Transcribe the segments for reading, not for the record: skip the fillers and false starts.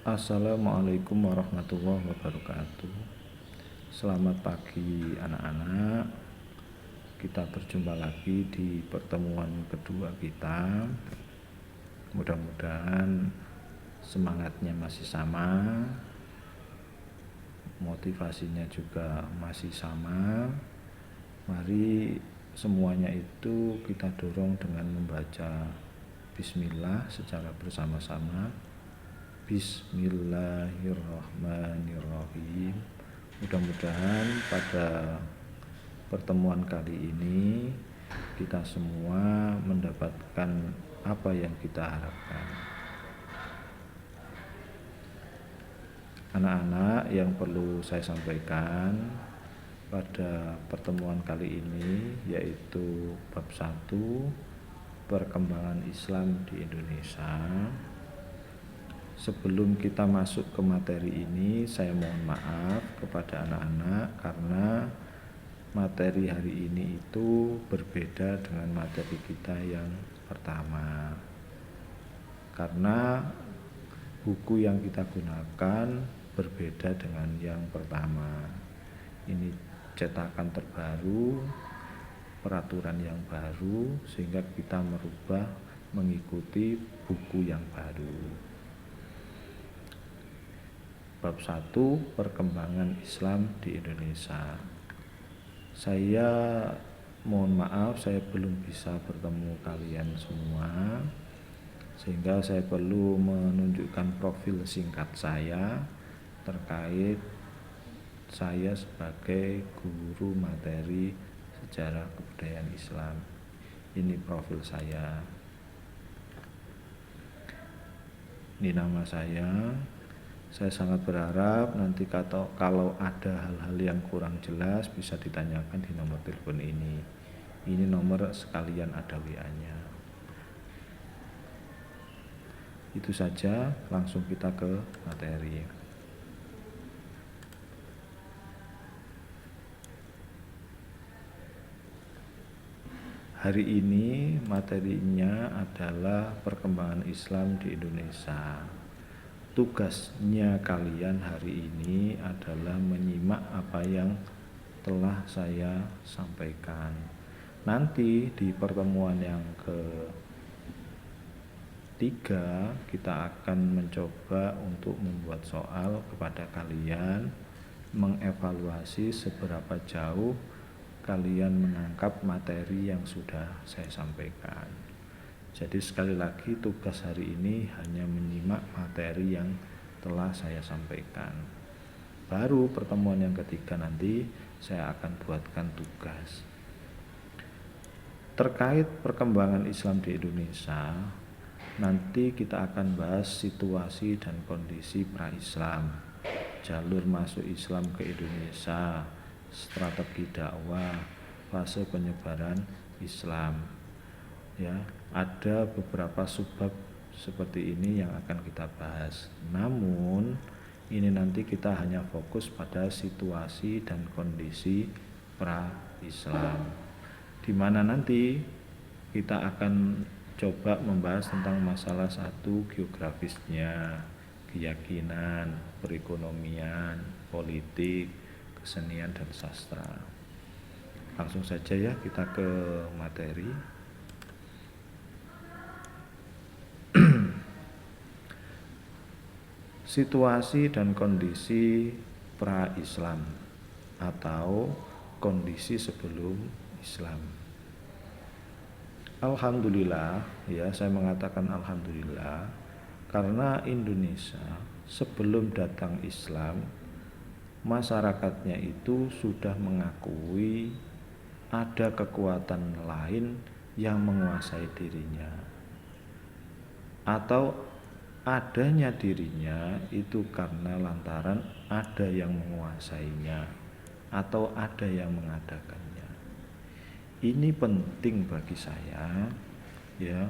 Assalamualaikum warahmatullahi wabarakatuh. Selamat pagi anak-anak. Kita berjumpa lagi di pertemuan kedua kita. Mudah-mudahan semangatnya masih sama, motivasinya juga masih sama. Mari semuanya itu kita dorong dengan membaca Bismillah secara bersama-sama. Bismillahirrahmanirrahim. Mudah-mudahan pada pertemuan kali ini kita semua mendapatkan apa yang kita harapkan. Anak-anak, yang perlu saya sampaikan pada pertemuan kali ini yaitu bab 1, perkembangan Islam di Indonesia. Sebelum kita masuk ke materi ini, saya mohon maaf kepada anak-anak karena materi hari ini itu berbeda dengan materi kita yang pertama. Karena buku yang kita gunakan berbeda dengan yang pertama. Ini cetakan terbaru, peraturan yang baru, sehingga kita merubah mengikuti buku yang baru. Bab 1, perkembangan Islam di Indonesia. Saya mohon maaf, saya belum bisa bertemu kalian semua, sehingga saya perlu menunjukkan profil singkat saya terkait saya sebagai guru materi sejarah kebudayaan Islam. Ini profil saya. Ini nama saya. Saya sangat berharap nanti kalau ada hal-hal yang kurang jelas bisa ditanyakan di nomor telepon ini. Ini nomor sekalian ada WA-nya. Itu saja, langsung kita ke materi. Hari ini materinya adalah perkembangan Islam di Indonesia. Tugasnya kalian hari ini adalah menyimak apa yang telah saya sampaikan. Nanti di pertemuan yang ketiga kita akan mencoba untuk membuat soal kepada kalian, mengevaluasi seberapa jauh kalian menangkap materi yang sudah saya sampaikan. Jadi sekali lagi tugas hari ini hanya menyimak materi yang telah saya sampaikan. Baru pertemuan yang ketiga nanti saya akan buatkan tugas. Terkait perkembangan Islam di Indonesia, nanti kita akan bahas situasi dan kondisi pra-Islam, jalur masuk Islam ke Indonesia, strategi dakwah, fase penyebaran Islam. Ya, ada beberapa subbab seperti ini yang akan kita bahas. Namun ini nanti kita hanya fokus pada situasi dan kondisi pra-Islam, di mana nanti kita akan coba membahas tentang masalah 1, geografisnya, keyakinan, perekonomian, politik, kesenian dan sastra. Langsung saja ya kita ke materi. Situasi dan kondisi pra-Islam atau kondisi sebelum Islam. Alhamdulillah, ya saya mengatakan alhamdulillah, karena Indonesia sebelum datang Islam, masyarakatnya itu sudah mengakui ada kekuatan lain yang menguasai dirinya, atau adanya dirinya itu karena lantaran ada yang menguasainya atau ada yang mengadakannya. Ini penting bagi saya ya,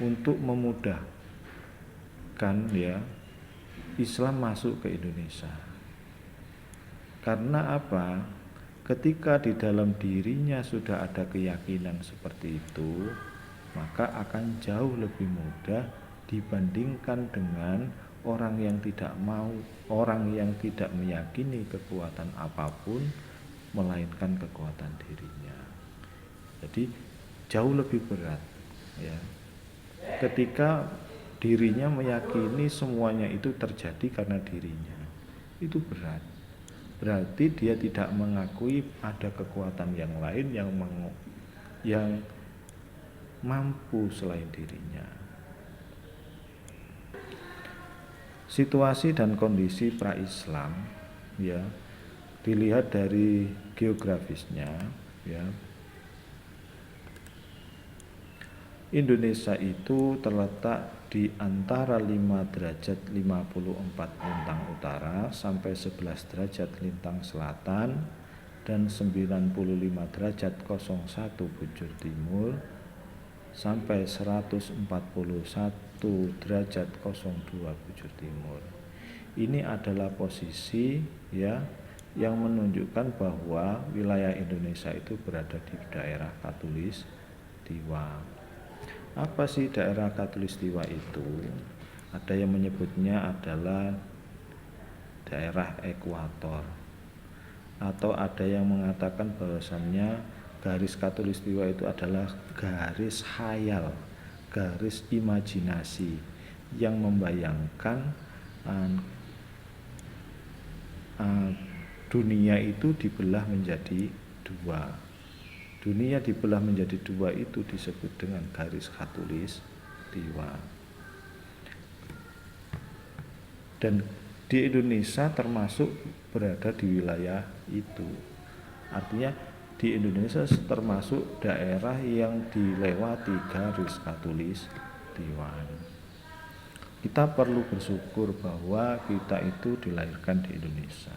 untuk memudahkan ya Islam masuk ke Indonesia. Karena apa? Ketika di dalam dirinya sudah ada keyakinan seperti itu, maka akan jauh lebih mudah dibandingkan dengan orang yang tidak mau, orang yang tidak meyakini kekuatan apapun melainkan kekuatan dirinya. Jadi jauh lebih berat ya. Ketika dirinya meyakini semuanya itu terjadi karena dirinya, itu berat. Berarti dia tidak mengakui ada kekuatan yang lain yang mampu selain dirinya. Situasi dan kondisi pra-Islam ya dilihat dari geografisnya ya. Indonesia itu terletak di antara 5 derajat 54 lintang utara sampai 11 derajat lintang selatan dan 95 derajat 01 bujur timur sampai 141 derajat 02 bujur timur. Ini adalah posisi ya yang menunjukkan bahwa wilayah Indonesia itu berada di daerah Khatulistiwa. Apa sih daerah Khatulistiwa itu? Ada yang menyebutnya adalah daerah ekuator, atau ada yang mengatakan bahwasannya garis Khatulistiwa itu adalah garis khayal, garis imajinasi yang membayangkan dunia itu dibelah menjadi dua. Dunia dibelah menjadi dua itu disebut dengan garis Khatulistiwa. Dan di Indonesia termasuk berada di wilayah itu. Artinya di Indonesia termasuk daerah yang dilewati garis Khatulistiwa. Kita perlu bersyukur bahwa kita itu dilahirkan di Indonesia.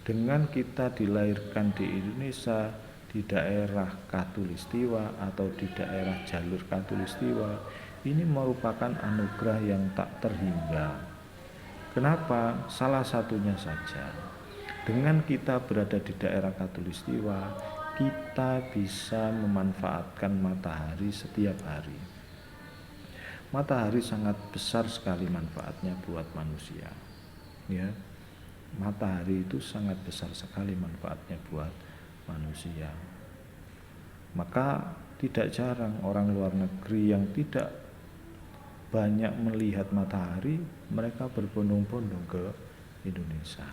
Dengan kita dilahirkan di Indonesia, di daerah Khatulistiwa atau di daerah jalur Khatulistiwa, ini merupakan anugerah yang tak terhingga. Kenapa? Salah satunya saja, dengan kita berada di daerah Khatulistiwa, kita bisa memanfaatkan matahari setiap hari. Matahari sangat besar sekali manfaatnya buat manusia ya. Matahari itu sangat besar sekali manfaatnya buat manusia. Maka tidak jarang orang luar negeri yang tidak banyak melihat matahari, mereka berbondong-bondong ke Indonesia.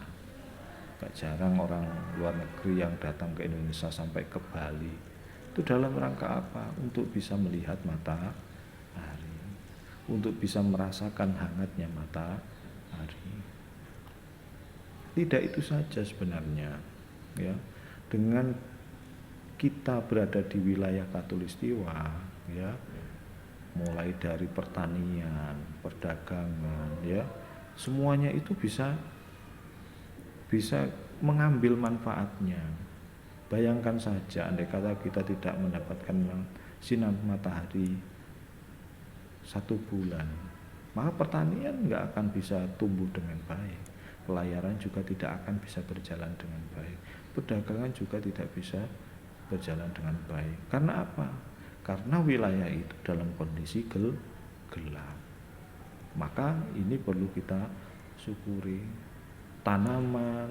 Gak jarang orang luar negeri yang datang ke Indonesia sampai ke Bali. Itu dalam rangka apa? Untuk bisa melihat matahari, untuk bisa merasakan hangatnya matahari. Tidak itu saja sebenarnya ya. Dengan kita berada di wilayah Khatulistiwa ya, mulai dari pertanian, perdagangan ya, semuanya itu bisa mengambil manfaatnya. Bayangkan saja andai kata kita tidak mendapatkan sinar matahari 1 bulan, maka pertanian nggak akan bisa tumbuh dengan baik, pelayaran juga tidak akan bisa berjalan dengan baik, perdagangan juga tidak bisa berjalan dengan baik. Karena apa? Karena wilayah itu dalam kondisi gelap. Maka ini perlu kita syukuri. Tanaman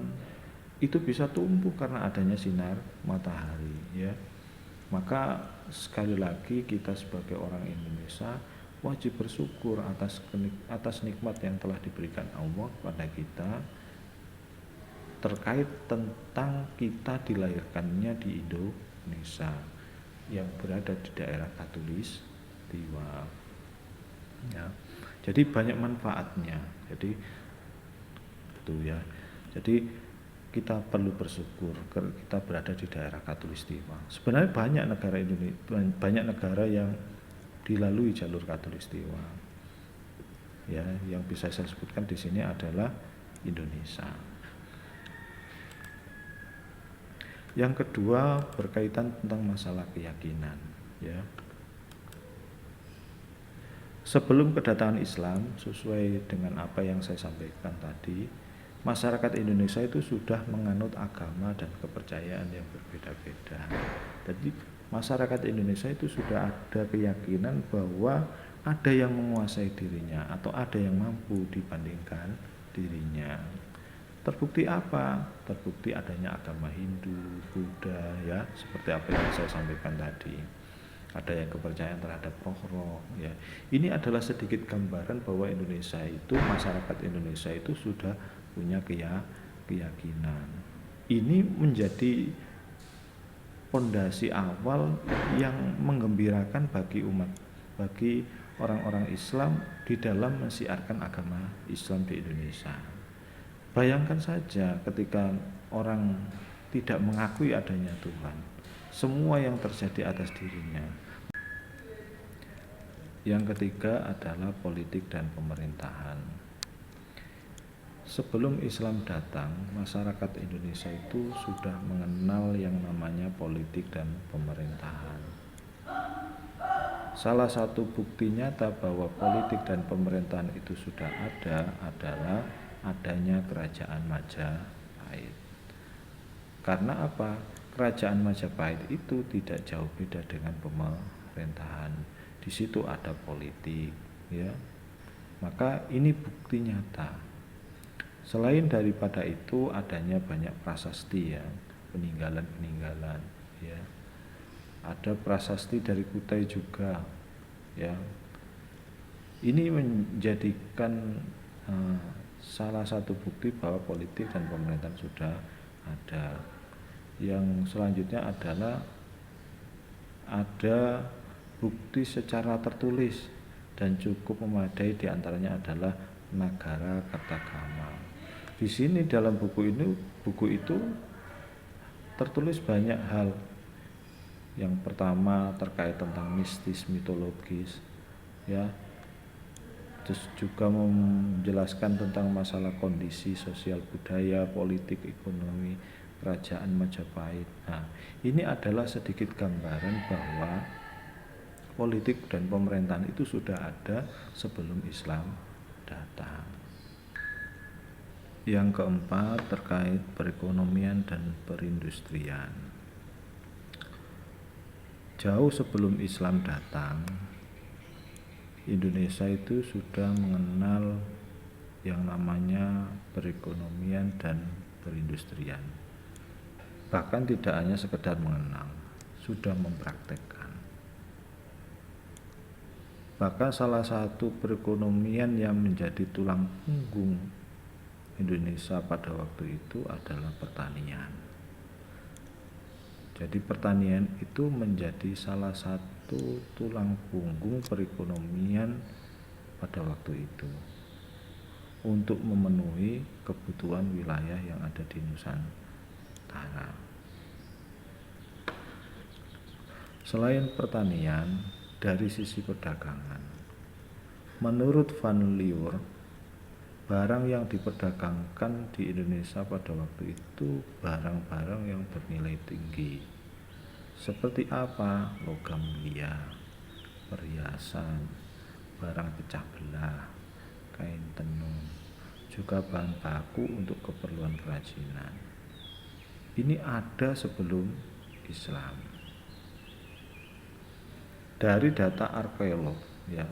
itu bisa tumbuh karena adanya sinar matahari ya. Maka sekali lagi kita sebagai orang Indonesia wajib bersyukur atas nikmat yang telah diberikan Allah kepada kita, terkait tentang kita dilahirkannya di Indonesia yang berada di daerah Khatulistiwa ya. Jadi banyak manfaatnya. Jadi itu ya. Jadi kita perlu bersyukur kita berada di daerah Khatulistiwa. Sebenarnya banyak negara yang dilalui jalur Khatulistiwa ya. Yang bisa saya sebutkan di sini adalah Indonesia. Yang kedua berkaitan tentang masalah keyakinan ya. Sebelum kedatangan Islam, sesuai dengan apa yang saya sampaikan tadi, masyarakat Indonesia itu sudah menganut agama dan kepercayaan yang berbeda-beda. Jadi masyarakat Indonesia itu sudah ada keyakinan bahwa ada yang menguasai dirinya atau ada yang mampu dibandingkan dirinya. Terbukti apa? Terbukti adanya agama Hindu, Buddha, ya, seperti apa yang saya sampaikan tadi. Ada yang kepercayaan terhadap roh-roh, ya. Ini adalah sedikit gambaran bahwa Indonesia itu, masyarakat Indonesia itu sudah punya keyakinan. Ini menjadi fondasi awal yang menggembirakan bagi umat, bagi orang-orang Islam di dalam mensiarkan agama Islam di Indonesia. Bayangkan saja ketika orang tidak mengakui adanya Tuhan, semua yang terjadi atas dirinya. Yang ketiga adalah politik dan pemerintahan. Sebelum Islam datang, masyarakat Indonesia itu sudah mengenal yang namanya politik dan pemerintahan. Salah satu bukti nyata bahwa politik dan pemerintahan itu sudah ada adalah adanya Kerajaan Majapahit. Karena apa? Kerajaan Majapahit itu tidak jauh beda dengan pemerintahan. Di situ ada politik, ya. Maka ini bukti nyata. Selain daripada itu adanya banyak prasasti, ya, peninggalan-peninggalan, ya. Ada prasasti dari Kutai juga, ya. Ini menjadikan salah satu bukti bahwa politik dan pemerintahan sudah ada. Yang selanjutnya adalah ada bukti secara tertulis dan cukup memadai, diantaranya adalah Nagara Kertagama. Di sini dalam buku itu tertulis banyak hal. Yang pertama terkait tentang mistis, mitologis, ya. Terus juga menjelaskan tentang masalah kondisi sosial, budaya, politik, ekonomi Kerajaan Majapahit. Nah, ini adalah sedikit gambaran bahwa politik dan pemerintahan itu sudah ada sebelum Islam datang. Yang keempat terkait perekonomian dan perindustrian. Jauh sebelum Islam datang, Indonesia itu sudah mengenal yang namanya perekonomian dan perindustrian. Bahkan tidak hanya sekedar mengenal, sudah mempraktekkan. Bahkan salah satu perekonomian yang menjadi tulang punggung Indonesia pada waktu itu adalah pertanian. Jadi pertanian itu menjadi salah satu tulang punggung perekonomian pada waktu itu untuk memenuhi kebutuhan wilayah yang ada di Nusantara. Selain pertanian, dari sisi perdagangan, menurut Van Lier, barang yang diperdagangkan di Indonesia pada waktu itu barang-barang yang bernilai tinggi. Seperti apa? Logam mulia, perhiasan, barang pecah belah, kain tenun, juga bahan baku untuk keperluan kerajinan. Ini ada sebelum Islam. Dari data arkeolog, ya,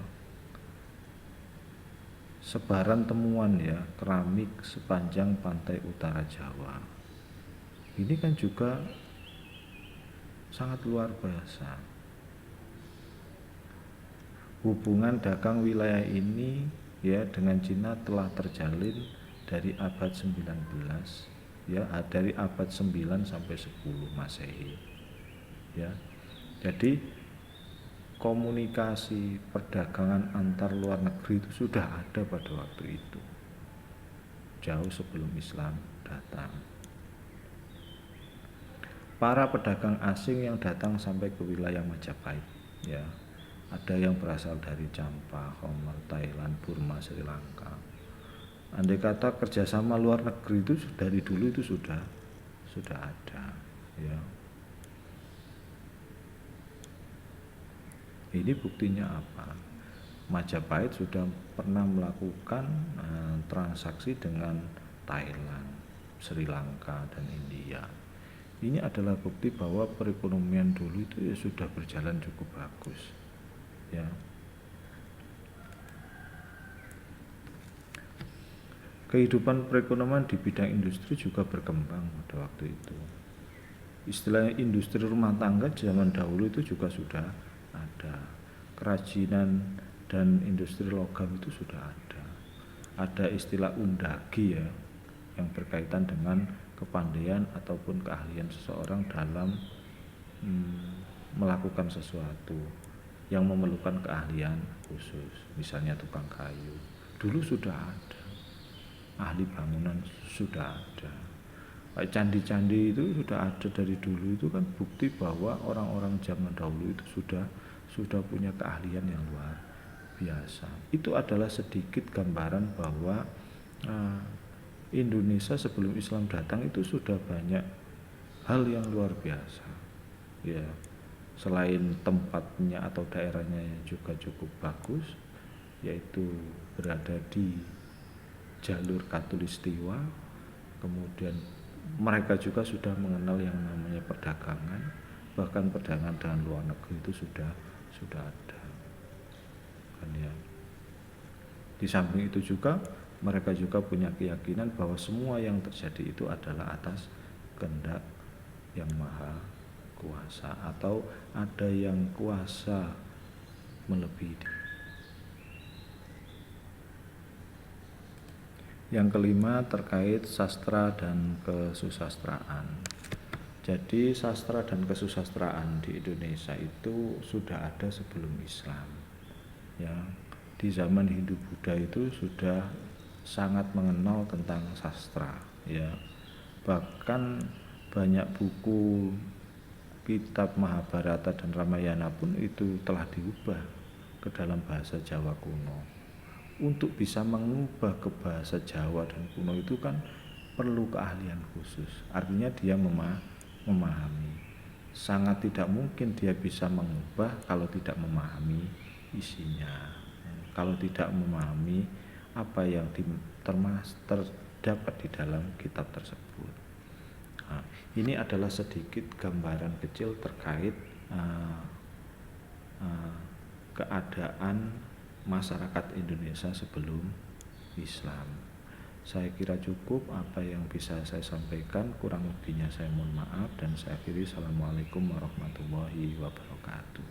sebaran temuan, ya, keramik sepanjang pantai utara Jawa. Ini kan juga sangat luar biasa. Hubungan dagang wilayah ini, ya, dengan Cina telah terjalin dari abad 19, ya, dari abad 9 sampai 10 Masehi. Ya. Jadi komunikasi perdagangan antar luar negeri itu sudah ada pada waktu itu, jauh sebelum Islam datang. Para pedagang asing yang datang sampai ke wilayah Majapahit, ya, ada yang berasal dari Champa, Homer, Thailand, Burma, Sri Lanka. Andai kata kerjasama luar negeri itu dari dulu itu sudah ada, ya. Ini buktinya apa? Majapahit sudah pernah melakukan transaksi dengan Thailand, Sri Lanka, dan India. Ini adalah bukti bahwa perekonomian dulu itu ya sudah berjalan cukup bagus, ya. kehidupan perekonomian di bidang industri juga berkembang pada waktu itu. Istilah industri rumah tangga zaman dahulu itu juga sudah ada. Kerajinan dan industri logam itu sudah ada. Ada istilah undagi ya, yang berkaitan dengan kepandaian ataupun keahlian seseorang dalam melakukan sesuatu yang memerlukan keahlian khusus, misalnya tukang kayu. Dulu sudah ada, ahli bangunan sudah ada. Kayak candi-candi itu sudah ada dari dulu, itu kan bukti bahwa orang-orang zaman dahulu itu sudah punya keahlian yang luar biasa. Itu adalah sedikit gambaran bahwa Indonesia sebelum Islam datang itu sudah banyak hal yang luar biasa. Ya, selain tempatnya atau daerahnya yang juga cukup bagus, yaitu berada di jalur Katulistiwa, kemudian mereka juga sudah mengenal yang namanya perdagangan, bahkan perdagangan dengan luar negeri itu sudah ada kan ya. Di samping itu juga mereka juga punya keyakinan bahwa semua yang terjadi itu adalah atas kehendak yang maha kuasa, atau ada yang kuasa melebihi. Yang kelima terkait sastra dan kesusastraan. Jadi sastra dan kesusastraan di Indonesia itu sudah ada sebelum Islam. Ya, di zaman Hindu Buddha itu sudah sangat mengenal tentang sastra. Ya, bahkan banyak buku kitab Mahabharata dan Ramayana pun itu telah diubah ke dalam bahasa Jawa kuno. Untuk bisa mengubah ke bahasa Jawa dan kuno itu kan perlu keahlian khusus. Artinya dia memahami. Sangat tidak mungkin dia bisa mengubah kalau tidak memahami isinya. Kalau tidak memahami apa yang terdapat di dalam kitab tersebut. Nah, ini adalah sedikit gambaran kecil terkait keadaan masyarakat Indonesia sebelum Islam. Saya kira cukup apa yang bisa saya sampaikan, kurang lebihnya saya mohon maaf dan saya akhiri. Assalamualaikum warahmatullahi wabarakatuh.